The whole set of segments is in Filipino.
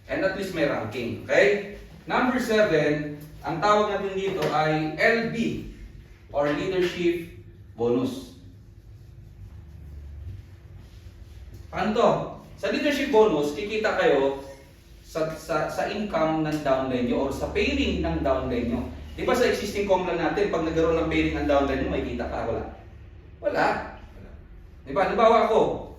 And at least may ranking. Okay? Number 7, ang tawag natin dito ay LB or Leadership Bonus. Paano to? Sa Leadership Bonus, kikita kayo sa income ng downline nyo or sa pairing ng downline nyo. Di ba sa existing complan natin, pag nagkaroon ng pairing ng downline nyo, may kita ka? Wala. Wala. Di ba? Halimbawa ako,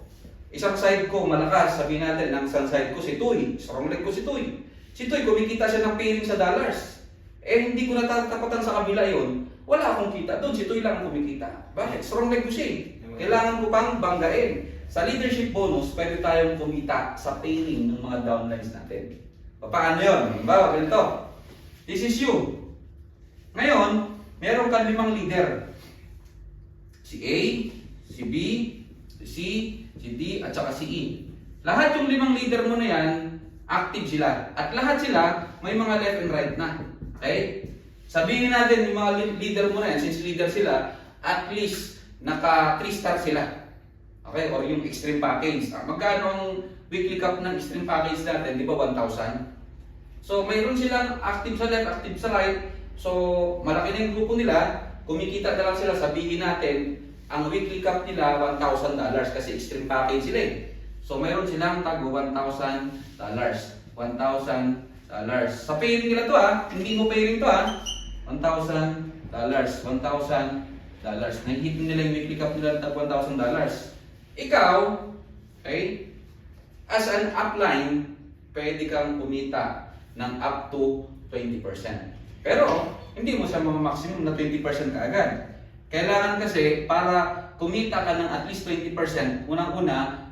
isang side ko malakas, sabihin natin, ang isang side ko si Tuy, strong leg ko si Tuy. Si Tuy, kumikita siya ng pairing sa dollars. Eh, hindi ko natatapatan sa kabila yon. Wala akong kita doon, si Tuy lang ang kumikita. Bakit? Strong leg ko siya eh. Kailangan ko pang banggain. Sa leadership bonus, pwede tayong kumita sa pairing ng mga downlines natin. Paano yun? Halimbawa, ganito. This is you. Ngayon, meron kang 5 leader. Si A, si B, si C, si D, at saka si E. Lahat yung 5 leader mo na yan, active sila. At lahat sila, may mga left and right na. Okay? Sabihin natin yung mga leader mo na yan, since leader sila, at least naka 3 star sila. Okay? Or yung extreme package. Magkano ang weekly cap ng extreme package natin? Di ba 1,000? So, mayroon silang active sa left, active sa right. So, malaki na yung grupo nila. Kumikita na lang sila, sabihin natin, ang weekly cap nila $1,000 kasi extreme package sila eh. So, mayroon silang tag $1,000. $1,000. Sa pairing nila to hindi mo pairing to $1,000. $1,000. Nahihit nila yung weekly cap nila tag $1,000. Ikaw, okay, as an upline, pwede kang kumita ng up to 20%. Pero, hindi mo siya maximum na 20% kaagad. Kailangan kasi, para kumita ka ng at least 20%, unang-una,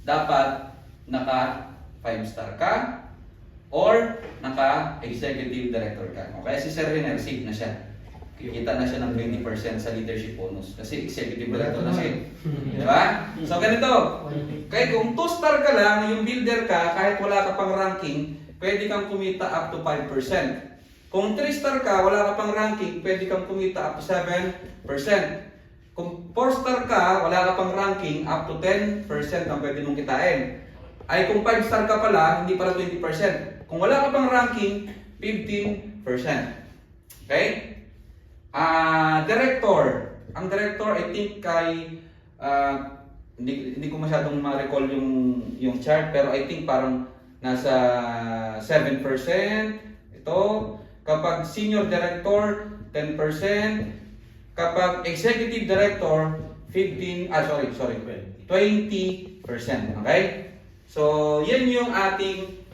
dapat naka 5-star ka or naka executive director ka. Okay, si Sir Renner, safe na siya. Kikita na siya ng 20% sa leadership bonus kasi executive director na siya. Diba? So ganito, kaya kung 2-star ka lang, yung builder ka, kahit wala ka pang ranking, pwede kang kumita up to 5%. Kung 3-star ka, wala ka pang ranking, pwede kang kumita up to 7%. Kung 4-star ka, wala ka pang ranking, up to 10% ang pwede mong kitain. Ay kung 5-star ka pala, hindi pala 20%. Kung wala ka pang ranking, 15%. Okay? Director. Ang director, I think kay hindi ko masyadong ma-recall yung chart, pero I think parang nasa 7%. Ito. Kapag senior director, 10%. Kapag executive director, 20%. Okay? So, yan yung ating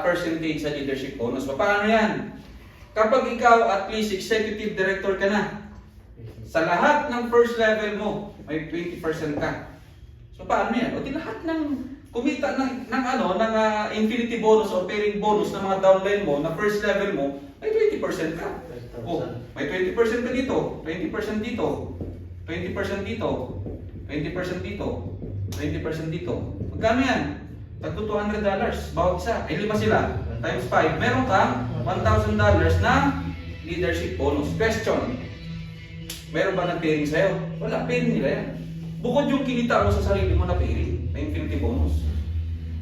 percentage sa leadership bonus. Paano yan? Kapag ikaw at least executive director ka na, sa lahat ng first level mo, may 20% ka. So paano yan? O di lahat ng kumita ng infinity bonus o pairing bonus ng mga downline mo, na first level mo, may 20% ka. O, may 20% ka dito, 20% dito, 20% dito, 20% dito, 20% dito. Magkano yan? Tagto $200 bawat isa. Eh 5 sila. Times 5. Meron kang $1,000 na leadership bonus. Question. Meron ba ng pairing sa'yo? Wala. Pairing nila yan. Bukod yung kinita mo sa sarili mo na pairing. May infinity bonus.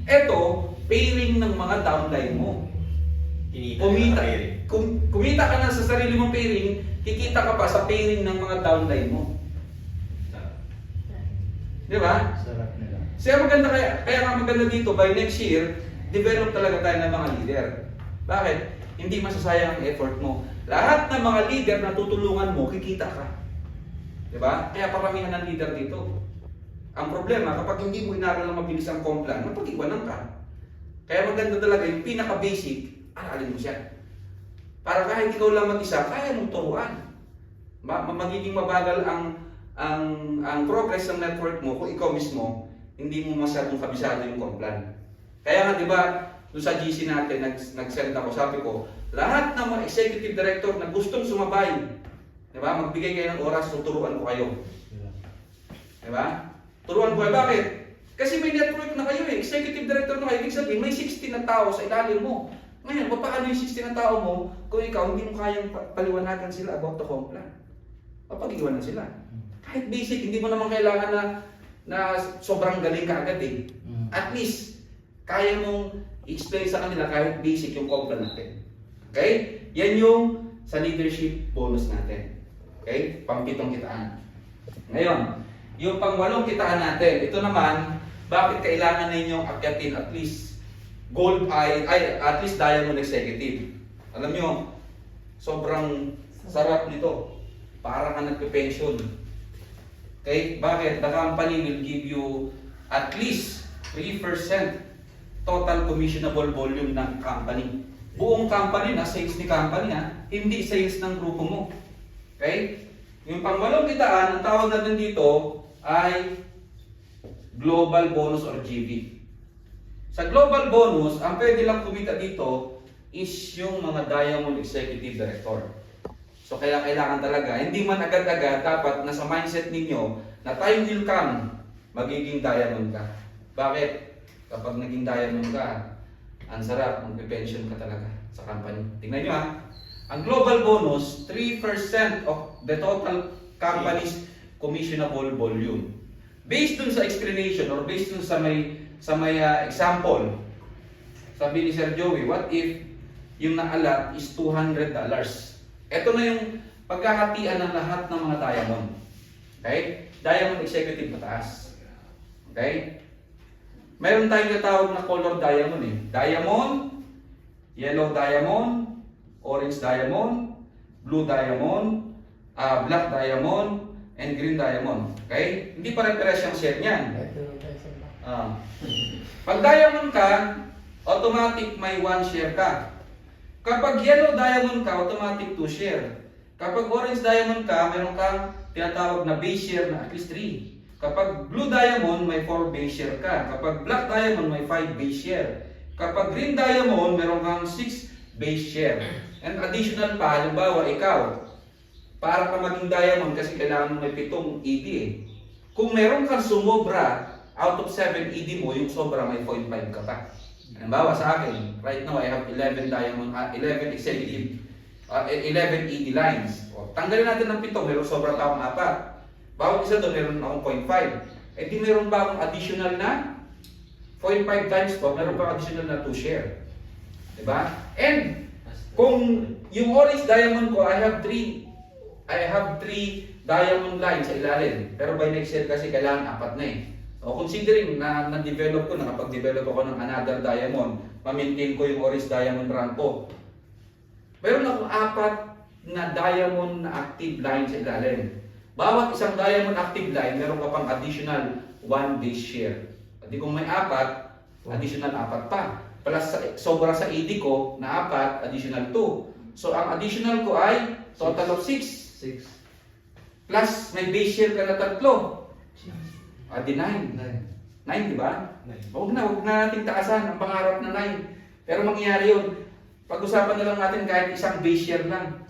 Ito, pairing ng mga downline mo. Kumita ka na sa sarili mong pairing, kikita ka pa sa pairing ng mga downline mo. Di ba? Sarap nila. Kaya maganda kaya nga maganda dito, by next year, develop talaga tayo ng mga leader. Bakit? Hindi masasayang ang effort mo. Lahat ng mga leader na tutulungan mo, kikita ka. Diba? Kaya paramihan ng leader dito. Ang problema, kapag hindi mo inaral ng mabilis ang complan, mapag-iwanan ka. Kaya maganda talaga yung pinaka-basic, aralin mo siya. Para kahit ikaw lang mag-isa, kaya mong turuan. Magiging mabagal ang progress ng network mo kung ikaw mismo hindi mo masyadong kabisado yung complan. Kaya nga, di ba, doon sa GC natin, nag-send ako, sabi ko, lahat ng mga executive director na gustong sumabay, di ba, magbigay kayo ng oras, tuturuan ko kayo. Di ba? Turuan ko kayo. Bakit? Kasi may network na kayo eh. Executive director na kayo, ibig sabihin, may 60 na tao sa ilalim mo. Ngayon, paano yung 60 na tao mo kung ikaw hindi mo kayang paliwanagan sila about the complan? Papag-iwanan sila. Kahit basic, hindi mo naman kailangan na sobrang galing ka agad eh. At least, kaya mong I-explain sa kanila kahit basic yung compra natin. Okay? Yan yung sa leadership bonus natin. Okay? Pang-pitong kitaan. Ngayon, yung pang-walong kitaan natin, ito naman, bakit kailangan ninyong akyatin at least gold at least diamond executive. Alam nyo, sobrang sarap nito. Para ka nagpe-pension. Okay? Bakit? The company will give you at least 3% total commissionable volume ng company. Buong company na sales ni company hindi sales ng grupo mo. Okay? Yung pangwalong kitaan, ang tawag natin dito ay global bonus or GB. Sa global bonus, ang pwede lang kumita dito is yung mga diamond executive director. So kaya kailangan talaga, hindi man agad-agad, dapat nasa mindset ninyo na time will come, magiging diamond ka. Bakit? Kapag naging diamond ka, ang sarap, magpe-pension ka talaga sa company. Tingnan nyo ang global bonus, 3% of the total company's commissionable volume. Based dun sa explanation or based dun sa may example, sabi ni Sir Joey, what if yung naalat is $200? Ito na yung pagkakatian ng lahat ng mga diamond. Okay? Diamond executive mataas. Okay? Mayroon tayong natawag na color diamond Diamond, yellow diamond, orange diamond, blue diamond, black diamond, and green diamond. Okay? Hindi pare-pares yung share niyan. Pag diamond ka, automatic may 1 share ka. Kapag yellow diamond ka, automatic 2 share. Kapag orange diamond ka, meron kang tinatawag na base share na at least 3. Kapag blue diamond, may 4 base share ka. Kapag black diamond, may 5 base share. Kapag green diamond, meron kang 6 base share. And additional pa, halimbawa ikaw, para ka maging diamond kasi kailangan mo may 7 ED Kung meron kang sumobra, out of 7 ED mo, yung sobra may 0.5 ka pa. Halimbawa sa akin, right now I have 11 diamond, 11 executive, 11 ED lines. O, tanggalin natin ng 7, meron sobra pa akong 4. Bawat isa doon, meron akong 0.5. Di meron ba akong additional na 0.5 times po, meron pa additional na 2 share. Diba? And kung yung orange diamond ko, I have 3 diamond lines sa ilalim. Pero by next year kasi kailangan 4 na So considering na na-develop ko, nakapag-develop ako ng another diamond, ma-maintain ko yung orange diamond rank ko. Meron akong 4 na diamond na active line sa ilalim. Bawat isang diamond active line, meron ka pang additional 1 base share. At kung may 4, additional 4 pa. Plus sobra sa AD ko na 4, additional 2. So ang additional ko ay total of 6. Plus may base share ka na 3. Di 9. 9, di ba? Huwag na nating taasan ang pangarap na 9. Pero mangyayari yun. Pag-usapan na lang natin kahit isang base share lang.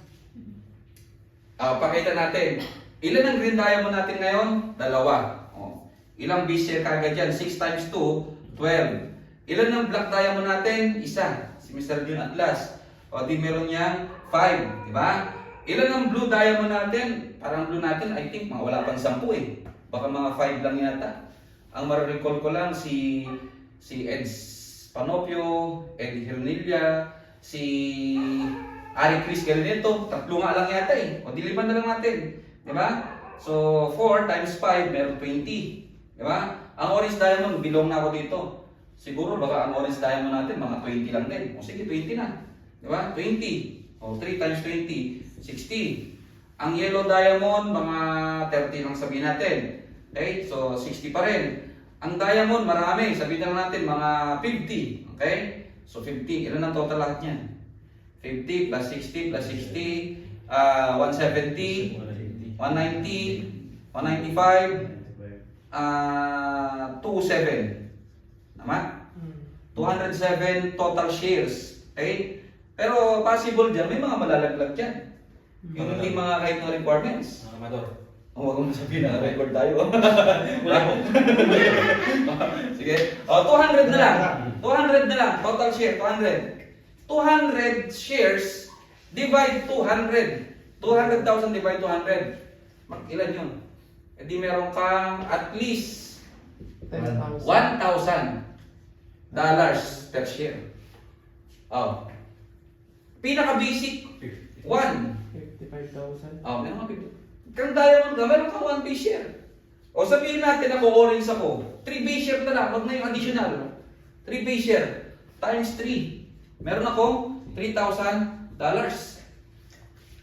Pakita natin. Ilan ang green diamond natin ngayon? 2. Ilang base share kagad yan? 6 times 2, 12. Ilan ang black diamond natin? 1. Si Mr. June Atlas. Di meron niyang 5. Di ba? Ilan ang blue diamond natin? Parang blue natin, I think, mga wala pang 10 Baka mga 5 lang yata. Ang ma-recall ko lang si Ed Panopio, Eddie Hernilla, si Ari Chris Galinito. 3 nga lang yata O di 5 na lang natin. Diba? So 4 times 5, meron 20. Diba? Ang orange diamond, bilong na ako dito. Siguro baka ang orange diamond natin, mga 20 lang din. Sige, 20 na. Diba? 20. 3 times 20, 60. Ang yellow diamond, mga 30 lang sabihin natin. Okay? So, 60 pa rin. Ang diamond, marami. Sabihin lang natin, mga 50. Okay? So, 50. Ilan ang total lahat niyan? 50 plus 60 plus 60, 170, 190, 195, 207. Tama? 207 total shares. Okay? Pero possible dyan, may mga malalaglag dyan. Yung hindi mga kahit ng requirements. Amador. Huwag mo sabihin na record tayo. Sige. 200 na lang. 200 na lang. Total share, 200. 200 shares divide 200. 200,000 divide 200. Ilan yun? Di meron kang at least 1,000. dollars per share. Oh. Pinaka-basic, 1. 55,000. Oh, meron ka 50. Kang diamond ka, meron ka 1 base share. O sabihin natin ako, orange ako. 3 base share na lang, wag na yung additional. 3 base share times 3. Meron ako $3,000.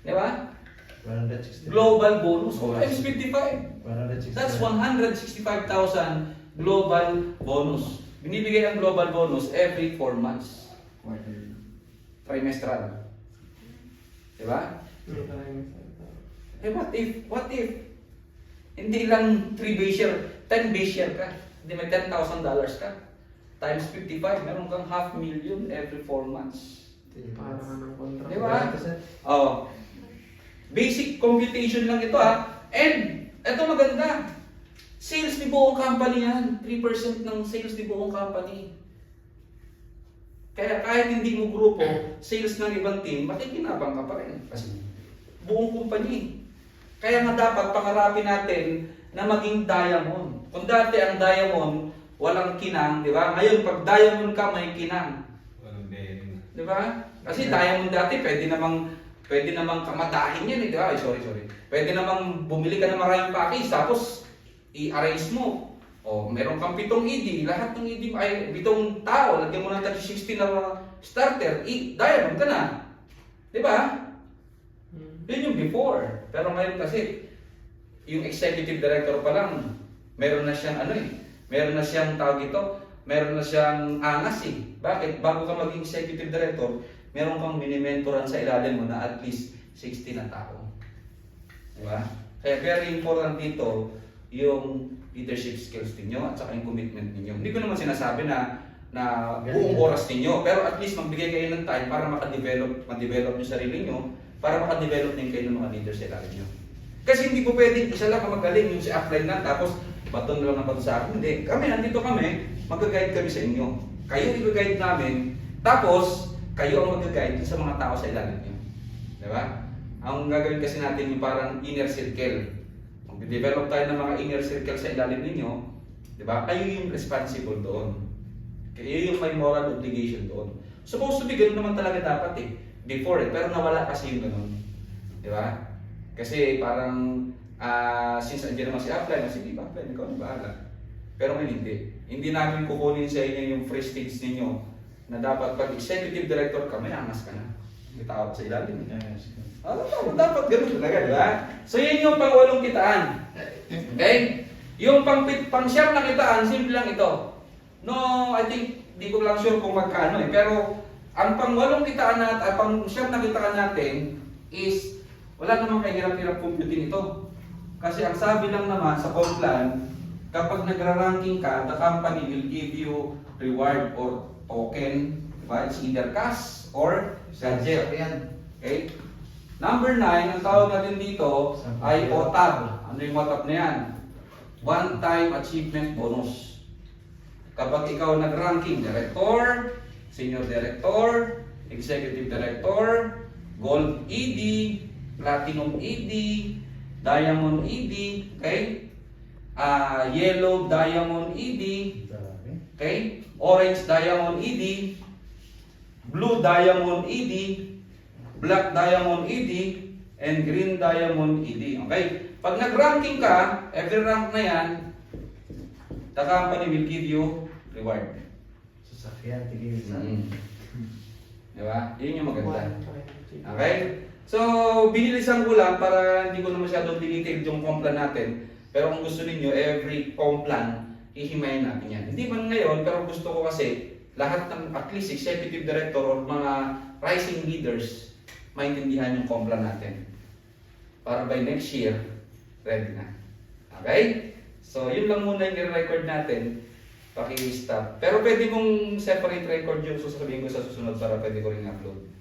Di ba? 160. Global bonus times 55. 160. That's 165,000 global bonus. Binibigay ang global bonus every 4 months. Trimestral. Di ba? Eh what if hindi lang 3 base share, 10 base share ka. Hindi may $10,000 ka. Times 55, meron kang $500,000 every 4 months. Parang anong contract. Di ba? Oh. Basic computation lang ito And ito maganda. Sales ni buong company yan. 3% ng sales ni buong company. Kaya kahit hindi mo grupo, sales ng ibang team, makikinabang ka pa rin. Kasi buong company. Kaya nga dapat pangarapin natin na maging diamond. Kung dati ang diamond, walang kinang, di ba? Ngayon, pag diamond ka, may kinang. Walang bearing. Di ba? Kasi diamond dati, pwede namang kamatahin yan, di ba? Ay, sorry. Pwede namang bumili ka ng maraming package, tapos i-arrange mo. O, meron kang 7 ED, lahat ng ED ay 7 tao, lagyan mo ng 16 na starter, diamond ka na. Di ba? Yun yung before. Pero ngayon kasi, yung executive director pa lang, meron na siyang meron na siyang tawag ito, meron na siyang angas eh. Bakit? Bago ka maging executive director, meron kang minimentoran sa ilalim mo na at least 60 na tao. Diba? Kaya very important dito yung leadership skills ninyo at saka yung commitment ninyo. Hindi ko naman sinasabi na buong oras ninyo, pero at least magbigay kayo ng time para ma-develop yung sarili nyo, para maka-develop din kayo ng mga leaders sa ilalim nyo. Kasi hindi po pwedeng isa lang magaling yung si upline na tapos baton lang na baton sa akin. Hindi. Nandito kami, mag-guide kami sa inyo. Kayo i-guide namin, tapos kayo ang mag-guide sa mga tao sa ilalim nyo. Diba? Ang gagawin kasi natin yung parang inner circle. Mag-develop tayo ng mga inner circle sa ilalim ninyo, diba? Kayo yung responsible doon. Kayo yung may moral obligation doon. Supposed to be ganun naman talaga dapat before pero nawala kasi yung ganun. Di ba? Kasi parang, since andyan naman si upline, sige ba upline, ikaw ang bahala. Pero ngayon hindi. Hindi namin kukunin sa inyo yung prestige ninyo na dapat pag executive director ka, may angas ka na. May tawag sa ilalim. Dapat ganun talaga, di ba? So yun yung pang-8 kitaan. Okay? Yung pang-siyam na kitaan, simple lang ito. No, I think, di ko lang sure kung magkano pero ang pang-8 kitaan natin, pang-siyam na kitaan natin is wala namang kahirap-hirap computing ito. Kasi ang sabi lang naman sa call plan, kapag nagra-ranking ka, the company will give you reward or token, diba? It's either cash or gadget. Okay? Number 9, ang tawag natin dito ay OTAB. Ano yung OTAB na yan? One Time Achievement Bonus. Kapag ikaw nag-ranking, Director, Senior Director, Executive Director, Gold ED, Platinum ED, Diamond ED, okay? Yellow Diamond ED, okay? Orange Diamond ED, Blue Diamond ED, Black Diamond ED, and Green Diamond ED, okay? Pag nag-ranking ka, every rank na yan, the company will give you reward. Sasakyan, tigil. Diba? Yun yung maganda. Okay? So, binilisan ko lang para hindi ko na masyadong detail yung complan natin. Pero kung gusto niyo every complan, hihimayin natin yan. Hindi man ngayon, pero gusto ko kasi lahat ng at least executive director or mga rising leaders maintindihan yung complan natin. Para by next year, ready na. Okay? So, yun lang muna yung record natin. Paki-stop. Pero pwede mong separate record yung sasabihin ko sa susunod para pwede ko rin upload.